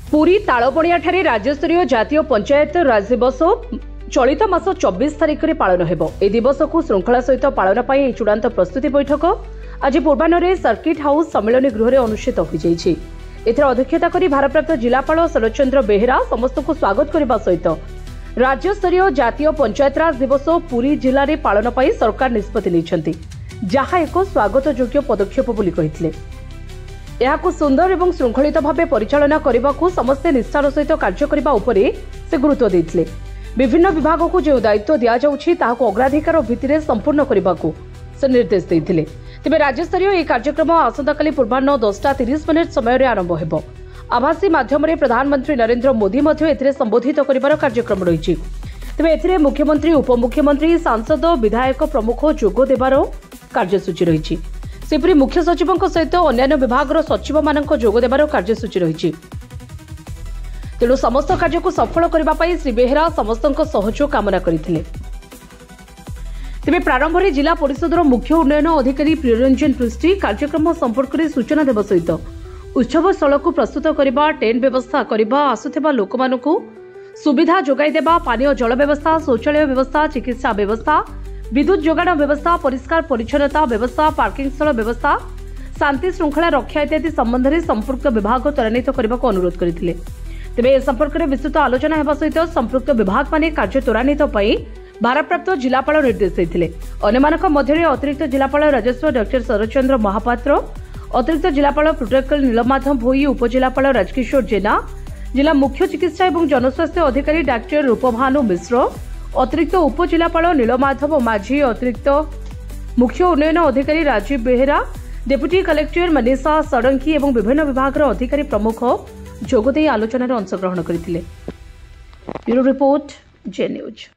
पुरी तालबणियाठारे राज्यस्तरीय जातीय पंचायत राज दिवस चलित मास 24 तारिख में पालन हो। ए दिवस को श्रृंखला सहित पालन पर चूड़ांत प्रस्तुति बैठक आज पूर्वाह्न सर्किट हाउस सम्मेलन गृह अनुष्ठित हो। अध्यक्षता कर भारप्राप्त जिलापाल शरदचंद्र बेहेरा समस्त को स्वागत करने सहित राज्यस्तरीय जातीय पंचायत राज दिवस पुरी जिले में पालन पर सरकार निष्पत्ति नहीं, जहाँ एक स्वागत योग्य पदक्षेप बोली कहिथिले। यहां सुंदर एवं श्रृंखलित भाव परिचालना करने को समस्ते निष्ठार सहित कार्य करने उपरे से गुरुत्व देथिले। विभिन्न विभाग को जो दायित्व दि जाउछि ताहाको अग्राधिकार भित्तिरे संपूर्ण करने को से निर्देश देथिले। तेबे राज्यस्तरीय यह कार्यक्रम आसंताकाली पूर्वाह्न 10:30 समय आरंभ हो। आभासी माध्यम प्रधानमंत्री नरेंद्र मोदी एथिरे संबोधित करिवार कार्यक्रम रही। तेबे एथिरे मुख्यमंत्री, उपमुख्यमंत्री, सांसद, विधायक प्रमुख जोग देवार कार्यसूची रही। सेपरी मुख्य सचिव सहित अन्य विभाग सचिव मान जोग देवार कार्यसूची रही। तेणु समस्त कार्य को सफल करने श्री बेहेरा समस्त सहयोग कामना करथिले। तेबे प्रारंभ में जिला परिषदर मुख्य उन्नयन अधिकारी प्रियरंजन पृष्टि कार्यक्रम संपर्क में सूचना देवा सहित उत्सव स्थल को प्रस्तुत करने, टेंट व्यवस्था करने, आसुवा लोक मानू सुविधा जोगाई देवा, पानीय जल व्यवस्था, शौचालय व्यवस्था, चिकित्सा व्यवस्था, विद्युत जोगाण व्यवस्था, परिष्कार परिच्छन्नता व्यवस्था, पार्किंग स्थल व्यवस्था, शांति श्रृंखला रक्षा इत्यादि संबंध में संपुक्त विभाग त्वरान्वित करने को अनुरोध करथिले। तेबे ए संपर्क में विस्तृत आलोचना हेबा सहित संपुक्त विभाग माने कार्य त्वरान्वित पई भारप्राप्त जिलापाल निर्देश देथिले। अन्यमानक मध्य अतिरिक्त जिलापाल राजस्व डॉक्टर शरदचंद्र महापात्र, अतिरिक्त जिलापाल प्रोटोकॉल नीलमाधव भोई, उपजिलापाल राजकिशोर जेना, जिला मुख्य चिकित्सा एवं जनस्वास्थ्य अधिकारी डॉक्टर रूपभानु मिश्र, अतिरिक्त उपजिलापाल नीलमाधव माझी, अतिरिक्त मुख्य उन्नयन अधिकारी राजीव बेहेरा, डेप्यूटी कलेक्टर मनीषा षडंगी एवं विभिन्न विभाग अधिकारी प्रमुख जोगदे आलोचना अंशग्रहण करथिले। ब्यूरो रिपोर्ट, जे न्यूज।